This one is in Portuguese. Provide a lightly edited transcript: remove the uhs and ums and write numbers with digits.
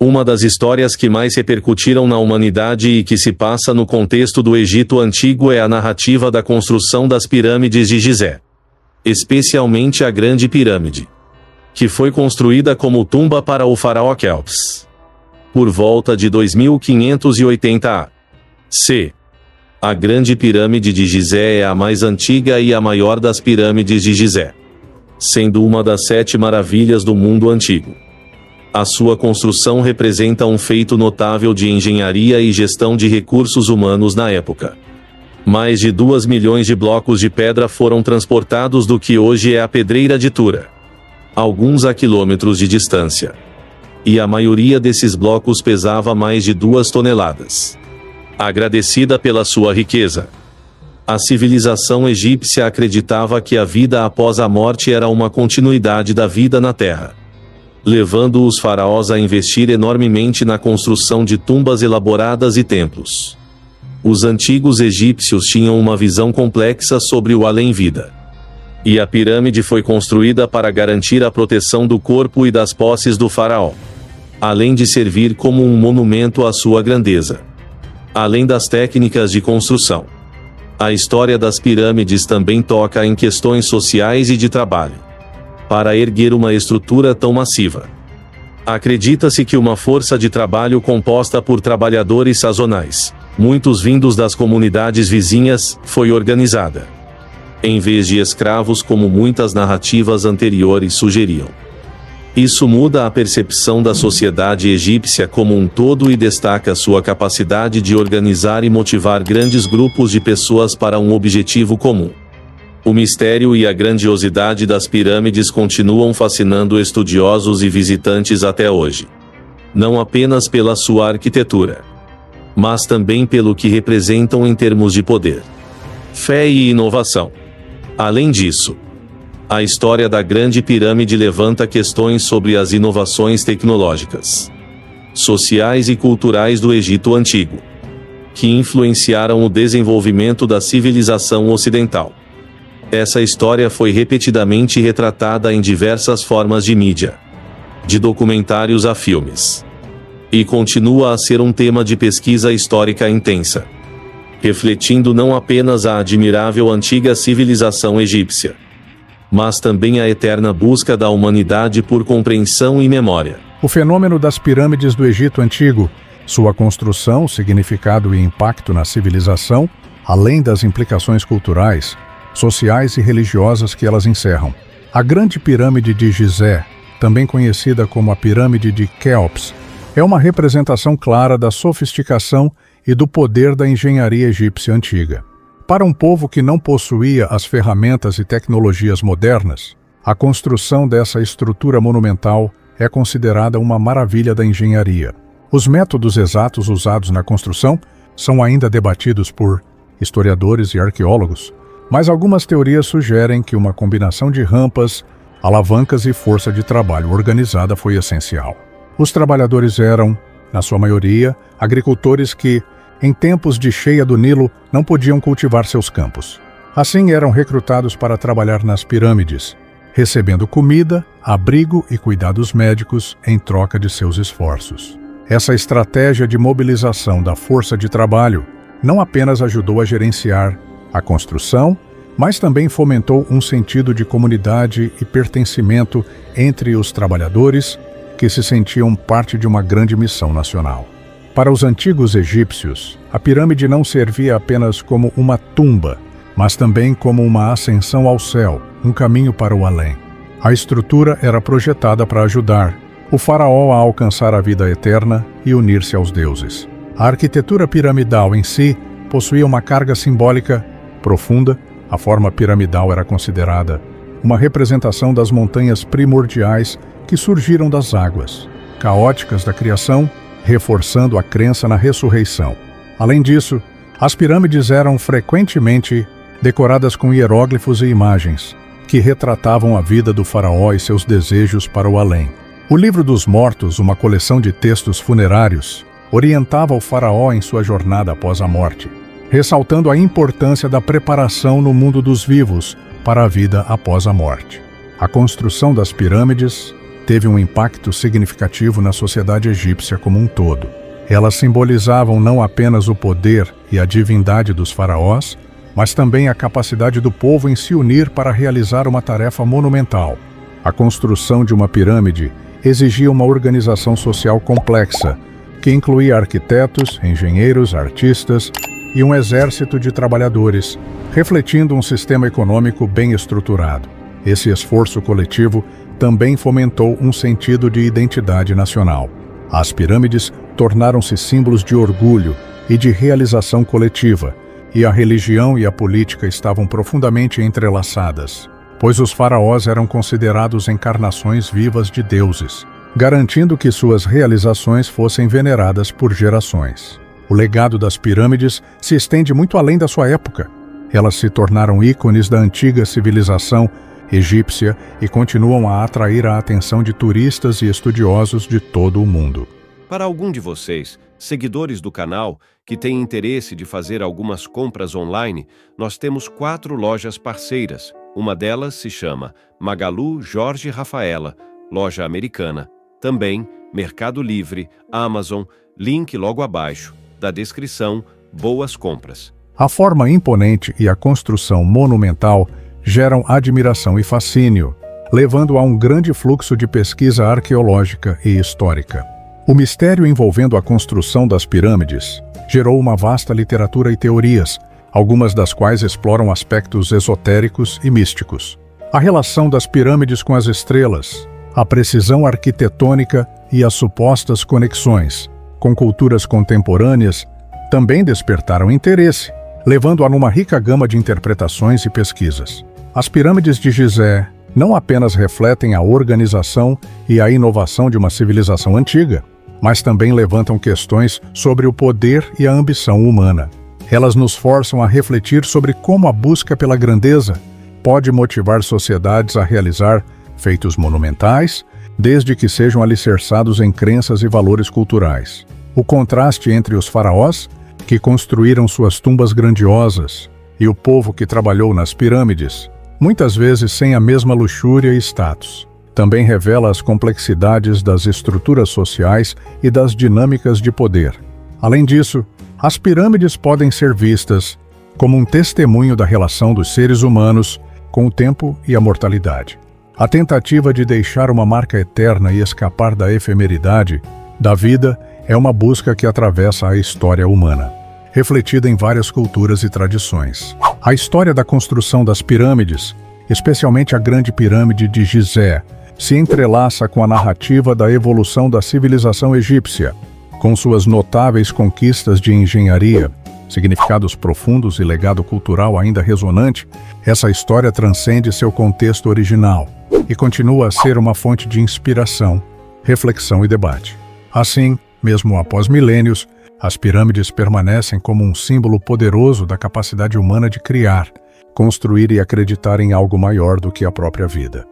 Uma das histórias que mais repercutiram na humanidade e que se passa no contexto do Egito Antigo é a narrativa da construção das pirâmides de Gizé. Especialmente a Grande Pirâmide, que foi construída como tumba para o faraó Quéops, por volta de 2580 a.C. A Grande Pirâmide de Gizé é a mais antiga e a maior das pirâmides de Gizé, sendo uma das 7 maravilhas do mundo antigo. A sua construção representa um feito notável de engenharia e gestão de recursos humanos na época. Mais de 2 milhões de blocos de pedra foram transportados do que hoje é a Pedreira de Tura, alguns a quilômetros de distância. E a maioria desses blocos pesava mais de 2 toneladas. Agradecida pela sua riqueza, a civilização egípcia acreditava que a vida após a morte era uma continuidade da vida na Terra, levando os faraós a investir enormemente na construção de tumbas elaboradas e templos. Os antigos egípcios tinham uma visão complexa sobre o além-vida. E a pirâmide foi construída para garantir a proteção do corpo e das posses do faraó, além de servir como um monumento à sua grandeza. Além das técnicas de construção, a história das pirâmides também toca em questões sociais e de trabalho. Para erguer uma estrutura tão massiva, acredita-se que uma força de trabalho composta por trabalhadores sazonais, muitos vindos das comunidades vizinhas, foi organizada, em vez de escravos como muitas narrativas anteriores sugeriam. Isso muda a percepção da sociedade egípcia como um todo e destaca sua capacidade de organizar e motivar grandes grupos de pessoas para um objetivo comum. O mistério e a grandiosidade das pirâmides continuam fascinando estudiosos e visitantes até hoje. Não apenas pela sua arquitetura, mas também pelo que representam em termos de poder, fé e inovação. Além disso, a história da Grande Pirâmide levanta questões sobre as inovações tecnológicas, sociais e culturais do Egito Antigo, que influenciaram o desenvolvimento da civilização ocidental. Essa história foi repetidamente retratada em diversas formas de mídia, de documentários a filmes, e continua a ser um tema de pesquisa histórica intensa, refletindo não apenas a admirável antiga civilização egípcia, mas também a eterna busca da humanidade por compreensão e memória. O fenômeno das pirâmides do Egito Antigo, sua construção, significado e impacto na civilização, além das implicações culturais, sociais e religiosas que elas encerram. A Grande Pirâmide de Gizé, também conhecida como a Pirâmide de Quéops, é uma representação clara da sofisticação e do poder da engenharia egípcia antiga. Para um povo que não possuía as ferramentas e tecnologias modernas, a construção dessa estrutura monumental é considerada uma maravilha da engenharia. Os métodos exatos usados na construção são ainda debatidos por historiadores e arqueólogos, mas algumas teorias sugerem que uma combinação de rampas, alavancas e força de trabalho organizada foi essencial. Os trabalhadores eram, na sua maioria, agricultores que, em tempos de cheia do Nilo, não podiam cultivar seus campos. Assim eram recrutados para trabalhar nas pirâmides, recebendo comida, abrigo e cuidados médicos em troca de seus esforços. Essa estratégia de mobilização da força de trabalho não apenas ajudou a gerenciar a construção, mas também fomentou um sentido de comunidade e pertencimento entre os trabalhadores que se sentiam parte de uma grande missão nacional. Para os antigos egípcios, a pirâmide não servia apenas como uma tumba, mas também como uma ascensão ao céu, um caminho para o além. A estrutura era projetada para ajudar o faraó a alcançar a vida eterna e unir-se aos deuses. A arquitetura piramidal em si possuía uma carga simbólica profunda. A forma piramidal era considerada uma representação das montanhas primordiais que surgiram das águas caóticas da criação, reforçando a crença na ressurreição. Além disso, as pirâmides eram frequentemente decoradas com hieróglifos e imagens que retratavam a vida do faraó e seus desejos para o além. O Livro dos Mortos, uma coleção de textos funerários, orientava o faraó em sua jornada após a morte, ressaltando a importância da preparação no mundo dos vivos para a vida após a morte. A construção das pirâmides teve um impacto significativo na sociedade egípcia como um todo. Elas simbolizavam não apenas o poder e a divindade dos faraós, mas também a capacidade do povo em se unir para realizar uma tarefa monumental. A construção de uma pirâmide exigia uma organização social complexa, que incluía arquitetos, engenheiros, artistas e um exército de trabalhadores, refletindo um sistema econômico bem estruturado. Esse esforço coletivo também fomentou um sentido de identidade nacional. As pirâmides tornaram-se símbolos de orgulho e de realização coletiva, e a religião e a política estavam profundamente entrelaçadas, pois os faraós eram considerados encarnações vivas de deuses, garantindo que suas realizações fossem veneradas por gerações. O legado das pirâmides se estende muito além da sua época. Elas se tornaram ícones da antiga civilização egípcia e continuam a atrair a atenção de turistas e estudiosos de todo o mundo. Para algum de vocês, seguidores do canal, que têm interesse de fazer algumas compras online, nós temos 4 lojas parceiras. Uma delas se chama Magalu Jorge Rafaela, loja americana. Também Mercado Livre, Amazon, link logo abaixo, da descrição, boas compras. A forma imponente e a construção monumental geram admiração e fascínio, levando a um grande fluxo de pesquisa arqueológica e histórica. O mistério envolvendo a construção das pirâmides gerou uma vasta literatura e teorias, algumas das quais exploram aspectos esotéricos e místicos. A relação das pirâmides com as estrelas, a precisão arquitetônica e as supostas conexões com culturas contemporâneas também despertaram interesse, levando a uma rica gama de interpretações e pesquisas. As pirâmides de Gizé não apenas refletem a organização e a inovação de uma civilização antiga, mas também levantam questões sobre o poder e a ambição humana. Elas nos forçam a refletir sobre como a busca pela grandeza pode motivar sociedades a realizar feitos monumentais, desde que sejam alicerçados em crenças e valores culturais. O contraste entre os faraós, que construíram suas tumbas grandiosas, e o povo que trabalhou nas pirâmides, muitas vezes sem a mesma luxúria e status, também revela as complexidades das estruturas sociais e das dinâmicas de poder. Além disso, as pirâmides podem ser vistas como um testemunho da relação dos seres humanos com o tempo e a mortalidade. A tentativa de deixar uma marca eterna e escapar da efemeridade da vida é uma busca que atravessa a história humana, refletida em várias culturas e tradições. A história da construção das pirâmides, especialmente a Grande Pirâmide de Gizé, se entrelaça com a narrativa da evolução da civilização egípcia, com suas notáveis conquistas de engenharia, significados profundos e legado cultural ainda ressonante. Essa história transcende seu contexto original e continua a ser uma fonte de inspiração, reflexão e debate. Assim, mesmo após milênios, as pirâmides permanecem como um símbolo poderoso da capacidade humana de criar, construir e acreditar em algo maior do que a própria vida.